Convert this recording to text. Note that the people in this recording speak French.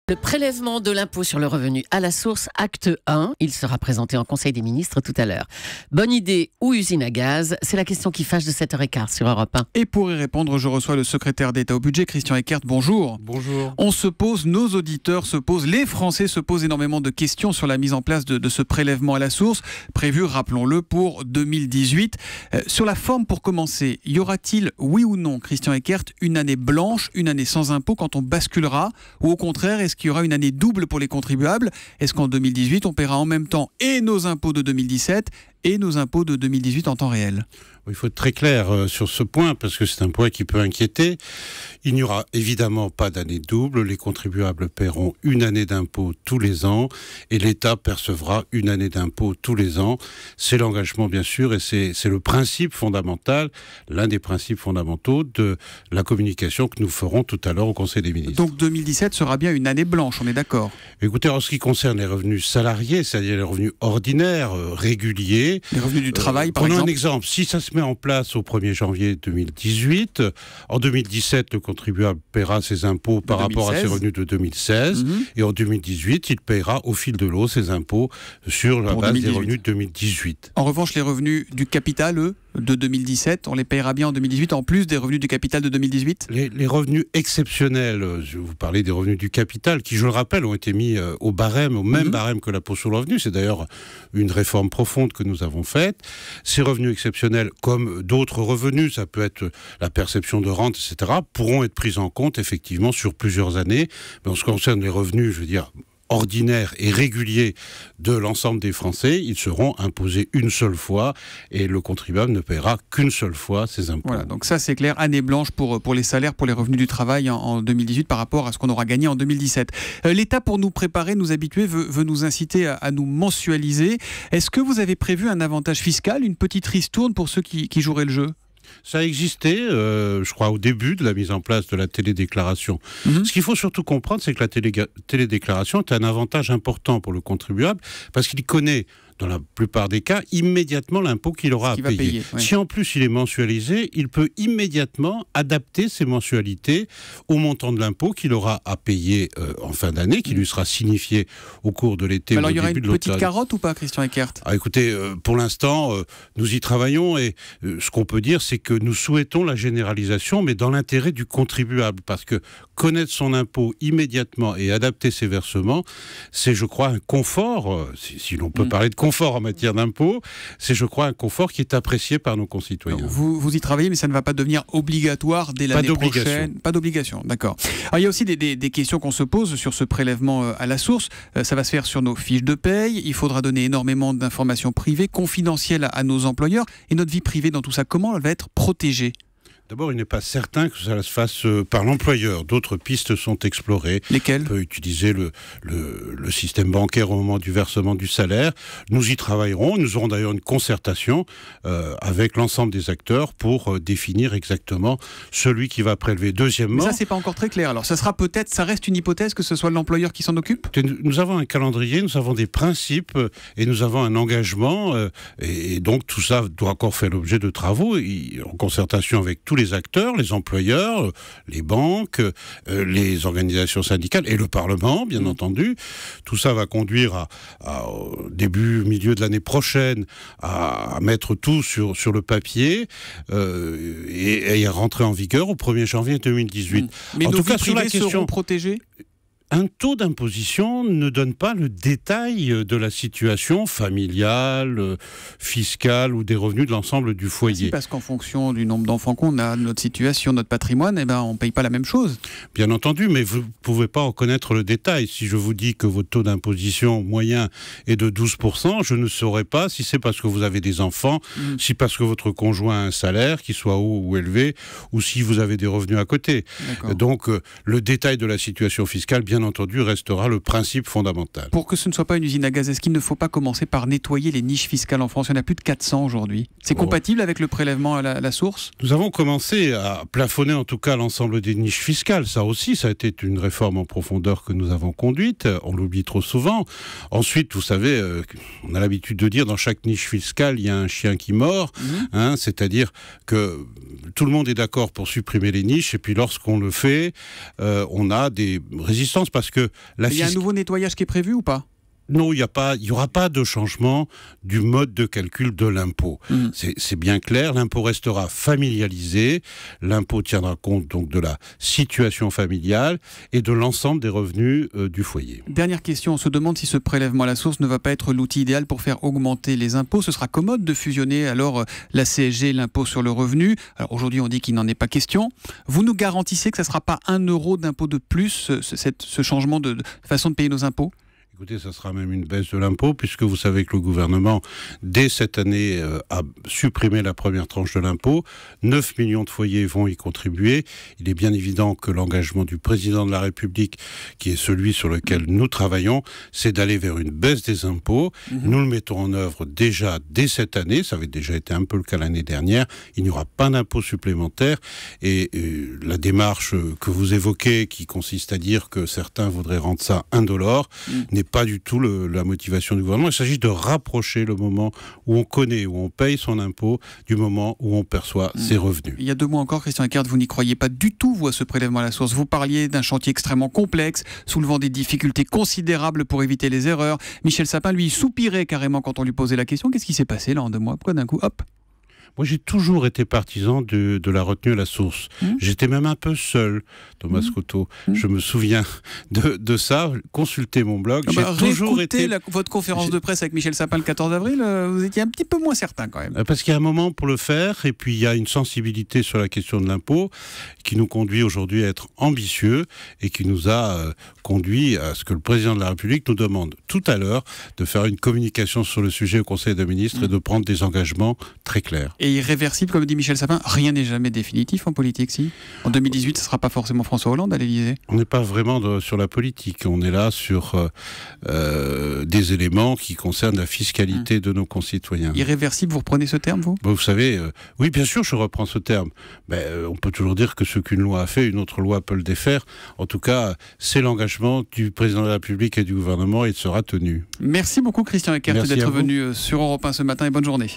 Le prélèvement de l'impôt sur le revenu à la source, acte 1, il sera présenté en Conseil des ministres tout à l'heure. Bonne idée ou usine à gaz? C'est la question qui fâche de 7h15 sur Europe 1. Et pour y répondre, je reçois le secrétaire d'État au budget, Christian Eckert. Bonjour. Bonjour. On se pose, nos auditeurs se posent, les Français se posent énormément de questions sur la mise en place de ce prélèvement à la source, prévu, rappelons-le, pour 2018. Sur la forme, pour commencer, y aura-t-il, oui ou non, Christian Eckert, une année blanche, une année sans impôt quand on basculera? Ou au contraire, est-ce qu'il y aura une année double pour les contribuables? Est-ce qu'en 2018, on paiera en même temps et nos impôts de 2017 et nos impôts de 2018 en temps réel? Il faut être très clair sur ce point, parce que c'est un point qui peut inquiéter. Il n'y aura évidemment pas d'année double. Les contribuables paieront une année d'impôt tous les ans et l'État percevra une année d'impôt tous les ans. C'est l'engagement, bien sûr, et c'est le principe fondamental, l'un des principes fondamentaux de la communication que nous ferons tout à l'heure au Conseil des ministres. Donc 2017 sera bien une année blanche, on est d'accord? Écoutez, en ce qui concerne les revenus salariés, c'est-à-dire les revenus ordinaires, réguliers... Les revenus du travail, par exemple. Prenons un exemple. Si ça se met en place au 1er janvier 2018, en 2017, le contribuable paiera ses impôts par rapport à ses revenus de 2016, et en 2018, il paiera au fil de l'eau ses impôts sur la base des revenus de 2018. En revanche, les revenus du capital, eux, de 2017, on les paiera bien en 2018, en plus des revenus du capital de 2018? Les revenus exceptionnels, je vous parlais des revenus du capital, qui, je le rappelle, ont été mis au barème, au même barème que l'impôt sur le revenu. C'est d'ailleurs une réforme profonde que nous avons faite. Ces revenus exceptionnels, comme d'autres revenus, ça peut être la perception de rente, etc., pourront être pris en compte, effectivement, sur plusieurs années. Mais en ce qui concerne les revenus, je veux dire, ordinaires et réguliers de l'ensemble des Français, ils seront imposés une seule fois et le contribuable ne paiera qu'une seule fois ses impôts. Voilà, donc ça c'est clair, année blanche pour les salaires, pour les revenus du travail en 2018 par rapport à ce qu'on aura gagné en 2017. L'État, pour nous préparer, nous habituer, veut nous inciter à nous mensualiser. Est-ce que vous avez prévu un avantage fiscal, une petite ristourne pour ceux qui joueraient le jeu? Ça a existé, je crois, au début de la mise en place de la télédéclaration. Ce qu'il faut surtout comprendre, c'est que la télédéclaration est un avantage important pour le contribuable, parce qu'il connaît, dans la plupart des cas, immédiatement l'impôt qu'il aura à payer. Oui. Si en plus il est mensualisé, il peut immédiatement adapter ses mensualités au montant de l'impôt qu'il aura à payer en fin d'année, qui lui sera signifié au cours de l'été. Alors il y aura une petite carotte ou pas, Christian Eckert? Écoutez, pour l'instant, nous y travaillons et ce qu'on peut dire, c'est que nous souhaitons la généralisation, mais dans l'intérêt du contribuable, parce que connaître son impôt immédiatement et adapter ses versements, c'est, je crois, un confort, si l'on peut parler de confort en matière d'impôt, c'est, je crois, un confort qui est apprécié par nos concitoyens. Alors, vous y travaillez, mais ça ne va pas devenir obligatoire dès l'année prochaine? Pas d'obligation, d'accord. Alors, il y a aussi des questions qu'on se pose sur ce prélèvement à la source. Ça va se faire sur nos fiches de paye. Il faudra donner énormément d'informations privées, confidentielles à nos employeurs. Et notre vie privée dans tout ça, comment elle va être protégée? D'abord, il n'est pas certain que ça se fasse par l'employeur. D'autres pistes sont explorées. Lesquelles? On peut utiliser le système bancaire au moment du versement du salaire. Nous y travaillerons. Nous aurons d'ailleurs une concertation avec l'ensemble des acteurs pour définir exactement celui qui va prélever. Deuxièmement... Mais ça, c'est pas encore très clair. Alors, ça sera peut-être, ça reste une hypothèse que ce soit l'employeur qui s'en occupe? Nous avons un calendrier, nous avons des principes et nous avons un engagement. Et donc, tout ça doit encore faire l'objet de travaux en concertation avec tous les acteurs, les employeurs, les banques, les organisations syndicales et le Parlement, bien entendu. Tout ça va conduire au début, milieu de l'année prochaine, à mettre tout sur le papier et à rentrer en vigueur au 1er janvier 2018. Mais en tout cas, sur la question, seront protégés? Un taux d'imposition ne donne pas le détail de la situation familiale, fiscale ou des revenus de l'ensemble du foyer. C'est parce qu'en fonction du nombre d'enfants qu'on a, notre situation, notre patrimoine, on ne paye pas la même chose. Bien entendu, mais vous ne pouvez pas en connaître le détail. Si je vous dis que votre taux d'imposition moyen est de 12%, je ne saurais pas si c'est parce que vous avez des enfants, si parce que votre conjoint a un salaire, qu'il soit haut ou élevé, ou si vous avez des revenus à côté. Donc, le détail de la situation fiscale, bien entendu, restera le principe fondamental. Pour que ce ne soit pas une usine à gaz, est-ce qu'il ne faut pas commencer par nettoyer les niches fiscales en France? Il y en a plus de 400 aujourd'hui. C'est compatible avec le prélèvement à la source? Nous avons commencé à plafonner en tout cas l'ensemble des niches fiscales. Ça aussi, ça a été une réforme en profondeur que nous avons conduite. On l'oublie trop souvent. Ensuite, vous savez, on a l'habitude de dire dans chaque niche fiscale, il y a un chien qui mord. C'est-à-dire que tout le monde est d'accord pour supprimer les niches et puis lorsqu'on le fait, on a des résistances sens parce que il y a un nouveau nettoyage qui est prévu ou pas ? Non, il n'y aura pas de changement du mode de calcul de l'impôt. C'est bien clair, l'impôt restera familialisé, l'impôt tiendra compte donc de la situation familiale et de l'ensemble des revenus du foyer. Dernière question, on se demande si ce prélèvement à la source ne va pas être l'outil idéal pour faire augmenter les impôts. Ce sera commode de fusionner alors la CSG et l'impôt sur le revenu. Alors aujourd'hui on dit qu'il n'en est pas question. Vous nous garantissez que ça ne sera pas 1 euro d'impôt de plus, ce changement de façon de payer nos impôts ? Écoutez, ça sera même une baisse de l'impôt, puisque vous savez que le gouvernement, dès cette année, a supprimé la première tranche de l'impôt. 9 millions de foyers vont y contribuer. Il est bien évident que l'engagement du président de la République, qui est celui sur lequel nous travaillons, c'est d'aller vers une baisse des impôts. Nous le mettons en œuvre déjà dès cette année. Ça avait déjà été un peu le cas l'année dernière. Il n'y aura pas d'impôt supplémentaire. Et la démarche que vous évoquez, qui consiste à dire que certains voudraient rendre ça indolore, n'est pas du tout la motivation du gouvernement. Il s'agit de rapprocher le moment où on connaît, où on paye son impôt, du moment où on perçoit ses revenus. Il y a 2 mois encore, Christian Eckert, vous n'y croyez pas du tout, vous, à ce prélèvement à la source. Vous parliez d'un chantier extrêmement complexe, soulevant des difficultés considérables pour éviter les erreurs. Michel Sapin, lui, soupirait carrément quand on lui posait la question. Qu'est-ce qui s'est passé là en 2 mois ? Pourquoi d'un coup, hop ? Moi, j'ai toujours été partisan de la retenue à la source. J'étais même un peu seul, Thomas Scotto. Je me souviens de ça. Consultez mon blog. J'ai toujours été... votre conférence de presse avec Michel Sapin le 14 avril, vous étiez un petit peu moins certain quand même. Parce qu'il y a un moment pour le faire, et puis il y a une sensibilité sur la question de l'impôt qui nous conduit aujourd'hui à être ambitieux et qui nous a conduit à ce que le président de la République nous demande tout à l'heure de faire une communication sur le sujet au Conseil des ministres et de prendre des engagements très clairs. Et irréversible, comme dit Michel Sapin, rien n'est jamais définitif en politique, si. En 2018, ce ne sera pas forcément François Hollande à l'Élysée. On n'est pas vraiment sur la politique, on est là sur des éléments qui concernent la fiscalité de nos concitoyens. Irréversible, vous reprenez ce terme, vous ? Vous savez, oui, bien sûr, je reprends ce terme. Mais on peut toujours dire que ce qu'une loi a fait, une autre loi peut le défaire. En tout cas, c'est l'engagement du président de la République et du gouvernement et il sera tenu. Merci beaucoup, Christian Eckert, d'être venu sur Europe 1 ce matin et bonne journée.